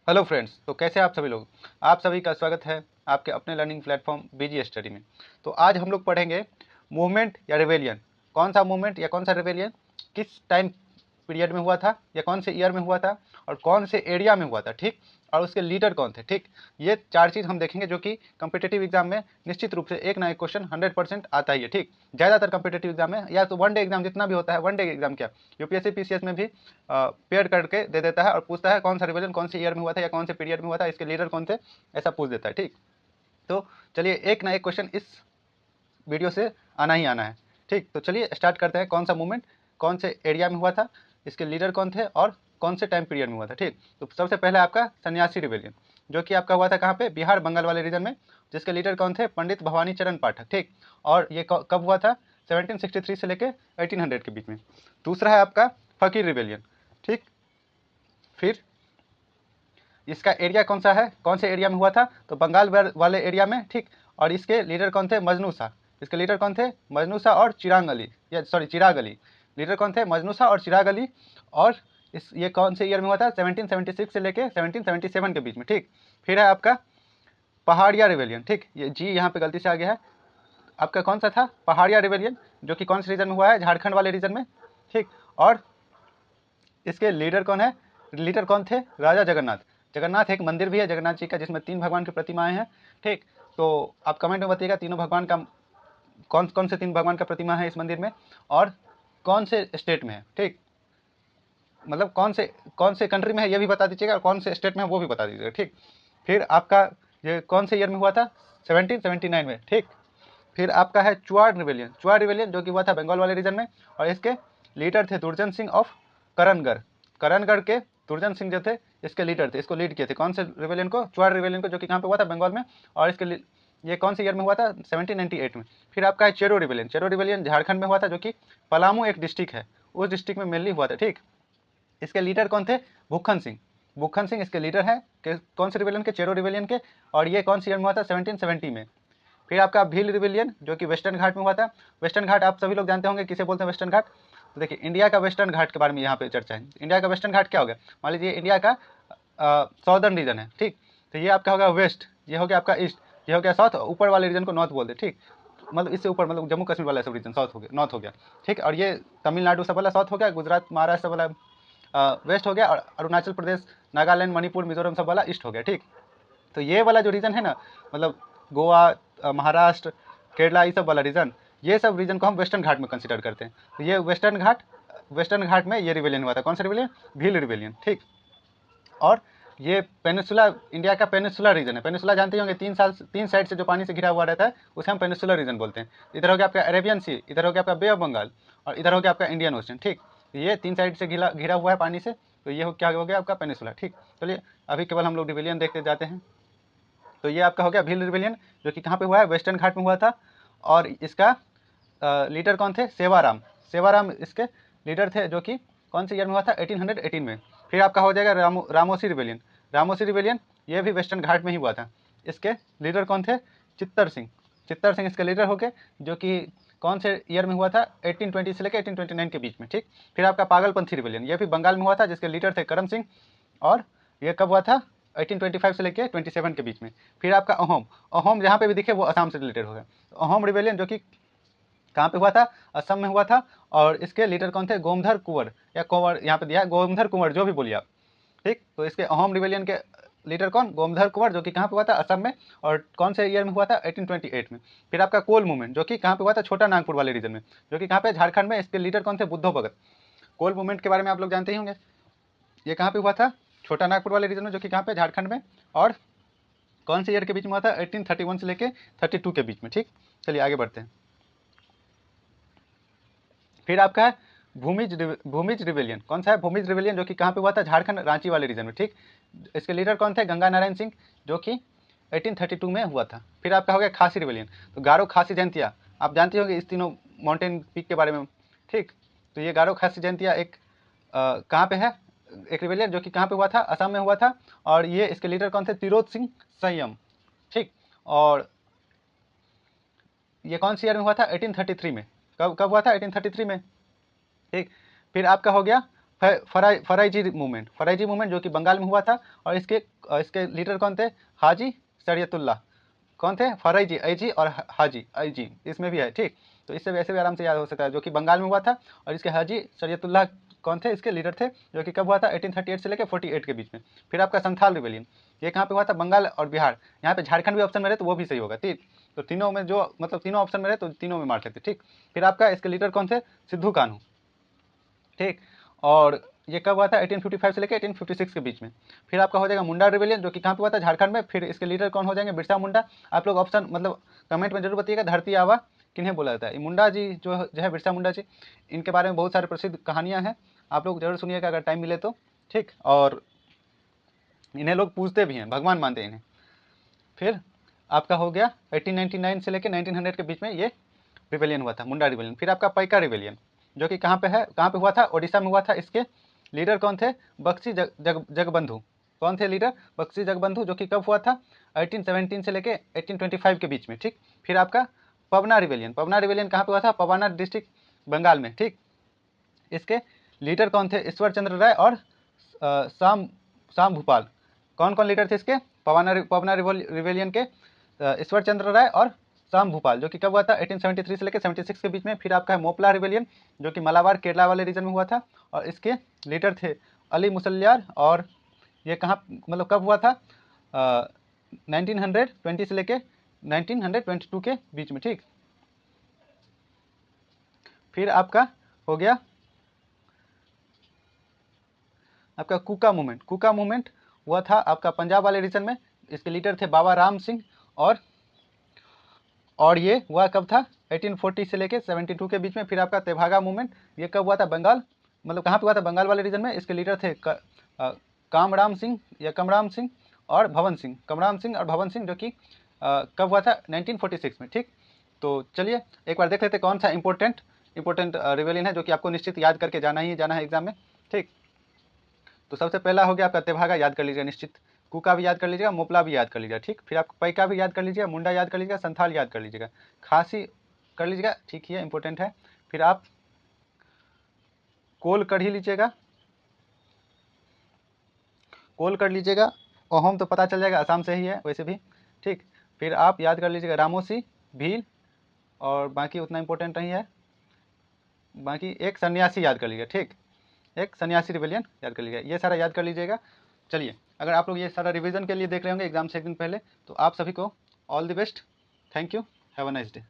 Hello friends, तो कैसे आप सभी लोग। आप सभी का स्वागत है आपके अपने लर्निंग प्लेटफॉर्म बीजी स्टडी में। तो आज हम लोग पढ़ेंगे मूवमेंट या रिवेलियन। कौन सा मूवमेंट या कौन सा रिवेलियन किस टाइम पीरियड में हुआ था या कौन से ईयर में हुआ था और कौन से एरिया में हुआ था, ठीक। और उसके लीडर कौन थे, ठीक। ये चार चीज़ हम देखेंगे जो कि कम्पिटेटिव एग्जाम में निश्चित रूप से एक ना एक क्वेश्चन 100% आता ही है, ठीक। ज़्यादातर कम्पिटेटिव एग्जाम में या तो वन डे एग्जाम जितना भी होता है, वन डे एग्जाम क्या यूपीएससी पीसीएस में भी पेयर करके दे देता है और पूछता है कौन सा रिवीजन कौन से ईयर में हुआ था या कौन से पीरियड में हुआ था, इसके लीडर कौन थे, ऐसा पूछ देता है, ठीक। तो चलिए एक ना एक क्वेश्चन इस वीडियो से आना ही आना है, ठीक। तो चलिए स्टार्ट करते हैं। कौन सा मूवमेंट कौन से एरिया में हुआ था, इसके लीडर कौन थे और कौन से टाइम पीरियड में हुआ था, ठीक। तो सबसे पहले आपका सन्यासी रिवेलियन जो कि आपका हुआ था कहाँ पे, बिहार बंगाल वाले रीजन में, जिसके लीडर कौन थे, पंडित भवानी चरण पाठक, ठीक। और ये कब हुआ था, 1763 से लेके 1800 के बीच में। दूसरा है आपका फकीर रिवेलियन, ठीक। फिर इसका एरिया कौन सा है, कौन से एरिया में हुआ था, तो बंगाल वाले एरिया में, ठीक। और इसके लीडर कौन थे, मजनू शाह। इसके लीडर कौन थे, मजनू शाह और चिराग अली, या सॉरी चिराग अली। लीडर कौन थे, मजनू शाह और चिराग अली। और ये कौन से ईयर में हुआ था, 1776 से लेके 1777 के बीच में, ठीक। फिर है आपका पहाड़िया रिवेलियन, ठीक। ये जी यहाँ पे गलती से आ गया है। आपका कौन सा था, पहाड़िया रिवेलियन, जो कि कौन से रीजन में हुआ है, झारखंड वाले रीजन में, ठीक। और इसके लीडर कौन है, लीडर कौन थे, राजा जगन्नाथ। जगन्नाथ एक मंदिर भी है जगन्नाथ जी का, जिसमें 3 भगवान की प्रतिमाएं हैं, ठीक। तो आप कमेंट में बताइएगा तीनों भगवान का कौन कौन से 3 भगवान का प्रतिमा है इस मंदिर में और कौन से स्टेट में है, ठीक। मतलब कौन से कंट्री में है ये भी बता दीजिएगा और कौन से स्टेट में है वो भी बता दीजिएगा, ठीक। फिर आपका ये कौन से ईयर में हुआ था, 1779 में, ठीक। फिर आपका है चुआड़ रिवेलियन, चुआड़ रिवेलियन जो कि हुआ था बंगाल वाले रीजन में, और इसके लीडर थे दुर्जन सिंह ऑफ करणगढ़। करणगढ़ के दुर्जन सिंह जो थे इसके लीडर थे, इसको लीड किए थे कौन से रिवेलियन को, चुआड़ रिवेलियन को, जो कि कहाँ पे हुआ था, बंगाल में। और इसके ये कौन से ईयर में हुआ था, 1798 में। फिर आपका है चेरो रिवेलियन, चेरो रिवेलियन झारखंड में हुआ था, जो कि पलामू एक डिस्ट्रिक्ट है, उस डिस्ट्रिक्ट में मेनली हुआ था, ठीक। इसके लीडर कौन थे, भूखन सिंह। भूखन सिंह इसके लीडर हैं कौन से रिवेलियन के, चेरो रिवेलियन के। और ये कौन से ईयर में हुआ था, 1770 में। फिर आपका भील रिवेलियन जो कि वेस्टर्न घाट में हुआ था। वेस्टर्न घाट आप सभी लोग जानते होंगे किसे बोलते हैं वेस्टर्न घाट। तो देखिए इंडिया का वेस्टर्न घाट के बारे में यहाँ पे चर्चा है। इंडिया का वेस्टर्न घाट क्या हो गया, मान लीजिए इंडिया का सॉर्दर्न रीजन है, ठीक। तो ये आपका होगा वेस्ट, ये हो गया आपका ईस्ट, ये हो गया साउथ, ऊपर वाले रीजन को नॉर्थ बोलते, ठीक। मतलब इससे ऊपर मतलब जम्मू कश्मीर वाला सब रीजन साउथ हो गया, नॉर्थ हो गया, ठीक। और ये तमिलनाडु सब वाला साउथ हो गया, गुजरात महाराष्ट्र वाला वेस्ट हो गया, और अरुणाचल प्रदेश नागालैंड मणिपुर मिजोरम सब वाला ईस्ट हो गया, ठीक। तो ये वाला जो रीजन है ना, मतलब गोवा महाराष्ट्र केरला ये सब वाला रीजन, ये सब रीजन को हम वेस्टर्न घाट में कंसिडर करते हैं। तो ये वेस्टर्न घाट में ये रिवेलियन हुआ था, कौन सा रिवेलियन, भील रिवेलियन, ठीक। और ये पेनिसुला इंडिया का पेनिसुला रीजन है। पेनिसुला जानते होंगे, 3 साइड से जो पानी से घिरा हुआ रहता है उसे हम पेनिसुला रीजन बोलते हैं। इधर हो गया आपका अरेबियन सी, इधर हो गया आपका बे ऑफ बंगाल, और इधर हो गया आपका इंडियन ओशन, ठीक। ये 3 साइड से घिरा हुआ है पानी से, तो ये क्या हो गया आपका पेनिसुला, ठीक। चलिए अभी केवल हम लोग रिवेलियन देखते जाते हैं। तो ये आपका हो गया भील रिवेलियन, जो कि कहाँ पे हुआ है, वेस्टर्न घाट में हुआ था। और इसका लीडर कौन थे, सेवाराम। सेवाराम इसके लीडर थे, जो कि कौन से ईयर में हुआ था, 1818 में। फिर आपका हो जाएगा रामोसी रिवेलियन। रामोसी रिवेलियन ये भी वेस्टर्न घाट में ही हुआ था। इसके लीडर कौन थे, चित्तर सिंह। चित्तर सिंह इसके लीडर हो गए, जो कि कौन से ईयर में हुआ था, 1820 से लेकर 1829 के बीच में, ठीक। फिर आपका पागलपंथी रिवेलियन, ये भी बंगाल में हुआ था, जिसके लीडर थे करम सिंह। और ये कब हुआ था, 1825 से लेकर 27 के बीच में। फिर आपका अहोम, अहोम जहाँ पे भी दिखे वो असम से रिलेटेड होगा। अहोम रिवेलियन जो कि कहाँ पे हुआ था, असम में हुआ था। और इसके लीडर कौन थे, गोमधर कुंवर या कुंवर, यहाँ पे दिया है गोमधर कुंवर, जो भी बोलिए आप, ठीक। तो इसके अहोम रिवेलियन के लीडर कौन, गोमधर कुंवर, जो कि कहाँ पे हुआ था, असम में। और कौन से ईयर में हुआ था, 1828 में। फिर आपका कोल मूवमेंट, जो कि कहाँ पे हुआ था, छोटा नागपुर वाले रीजन में, जो कि कहाँ पे, झारखंड में। इसके लीडर कौन थे, बुद्धो भगत। कोल मूवमेंट के बारे में आप लोग जानते ही होंगे, ये कहाँ पे हुआ था, छोटा नागपुर वाले रीजन में, जो कि कहाँ पे, झारखंड में। और कौन से ईयर के बीच में हुआ था, 1831 से लेके 32 के बीच में, ठीक। चलिए आगे बढ़ते हैं। फिर आपका है भूमिज रिवेलियन, कौन सा है, भूमिज रिवेलियन, जो कि कहाँ पे हुआ था, झारखंड रांची वाले रीजन में, ठीक। इसके लीडर कौन थे, गंगा नारायण सिंह, जो कि 1832 में हुआ था। फिर आपका हो गया खासी रिवेलियन, तो गारो खासी जयंतिया, आप जानते होंगे इस तीनों माउंटेन पीक के बारे में, ठीक। तो ये गारो खासी जयंतिया एक कहाँ पे है, एक रिवेलियन, जो कि कहाँ पे हुआ था, असम में हुआ था। और ये इसके लीडर कौन थे, तिरोत सिंह संयम, ठीक। और ये कौन सी ईयर में हुआ था, 1833 में। कब कब हुआ था, 1833 में, ठीक। फिर आपका हो गया फराइजी मूवमेंट जो कि बंगाल में हुआ था, और इसके लीडर कौन थे? हाजी शरीयतुल्लाह। कौन थे? फराइजी, ऐजी और हाजी, ऐजी इसमें भी है, ठीक। तो इससे वैसे भी आराम से याद हो सकता है, जो कि बंगाल में हुआ था, और इसके हाजी शरीयतुल्लाह कौन थे? इसके लीडर थे, जो कि कब हुआ था? 1838 से लेकर 48 के बीच में। फिर आपका संथाल रिवेलियन, ये कहाँ पे हुआ था? बंगाल और बिहार। यहाँ पे झारखंड भी ऑप्शन में रहे तो वो भी सही होगा, ठीक। तो तीनों में जो मतलब तीनों ऑप्शन में रहे तो तीनों में मार सकते, ठीक। फिर आपका इसके लीडर कौन थे? सिद्धू कान्हू, ठीक। और ये कब हुआ था? 1855 से लेकर 1856 के बीच में। फिर आपका हो जाएगा मुंडा रिवेलियन, जो कि कहाँ पे हुआ था? झारखंड में। फिर इसके लीडर कौन हो जाएंगे? बिरसा मुंडा। आप लोग ऑप्शन मतलब कमेंट में जरूर बताइएगा, धरती आबा किन्हें बोला जाता है? मुंडा जी जो है, बिरसा मुंडा जी, इनके बारे में बहुत सारे प्रसिद्ध कहानियाँ हैं, आप लोग जरूर सुनिएगा अगर टाइम मिले तो, ठीक। और इन्हें लोग पूजते भी हैं, भगवान मानते हैं इन्हें। फिर आपका हो गया 1899 से लेकर 1900 के बीच में ये रिवेलियन हुआ था, मुंडा रिवेलियन। फिर आपका पैका रिवेलियन, जो कि कहाँ पे है? कहाँ पे हुआ था? ओडिशा में हुआ था। इसके लीडर कौन थे? बख्शी जगबंधु। कौन थे लीडर? बख्शी जगबंधु, जो कि कब हुआ था? 1817 से लेके 1825 के बीच में, ठीक। फिर आपका पवना रिवेलियन कहाँ पे हुआ था? पवना डिस्ट्रिक्ट, बंगाल में, ठीक। इसके लीडर कौन थे? ईश्वर चंद्र राय और शाम भूपाल। कौन कौन लीडर थे इसके? पवना रिवेलियन के ईश्वर चंद्र राय और शाम भूपाल, जो कि कब हुआ था? 1873 से लेकर 76 के बीच में। फिर आपका है मोपला रिवेलियन, जो कि मलाबार केरला वाले रीजन में हुआ था, और इसके लीडर थे अली मुसल्लियार। और ये कहाँ मतलब कब हुआ था? 1920 से लेके 1922 के बीच में, ठीक। फिर आपका हो गया आपका कुका मूवमेंट हुआ था आपका पंजाब वाले रीजन में। इसके लीडर थे बाबा राम सिंह, और ये हुआ कब था? 1840 से लेके 72 के बीच में। फिर आपका तेभागा मूवमेंट, ये कब हुआ था? बंगाल, मतलब कहाँ पे हुआ था? बंगाल वाले रीजन में। इसके लीडर थे कमराम सिंह और भवन सिंह, जो कि कब हुआ था? 1946 में, ठीक। तो चलिए एक बार देख लेते कौन सा इंपॉर्टेंट रिवेलियन है, जो कि आपको निश्चित याद करके जाना है एग्जाम में, ठीक। तो सबसे पहला हो गया आपका तेभागा, याद कर लीजिएगा निश्चित। कुका भी याद कर लीजिएगा, मोपला भी याद कर लीजिएगा, ठीक। फिर आपको पैका भी याद कर लीजिएगा, मुंडा याद कर लीजिएगा, संथाल याद कर लीजिएगा, खासी कर लीजिएगा, ठीक ही है, इंपॉर्टेंट है। फिर आप कोल कर ही लीजिएगा, ओहम तो पता चल जाएगा, आसाम से ही है वैसे भी, ठीक। फिर आप याद कर लीजिएगा रामोसी, भील, और बाकी उतना इंपॉर्टेंट नहीं है। बाकी एक सन्यासी याद कर लीजिएगा, ठीक। एक सन्यासी रिवेलियन याद कर लीजिएगा, ये सारा याद कर लीजिएगा। चलिए, अगर आप लोग ये सारा रिवीजन के लिए देख रहे होंगे एग्जाम से एक दिन पहले, तो आप सभी को all the best. Thank you, have a nice day.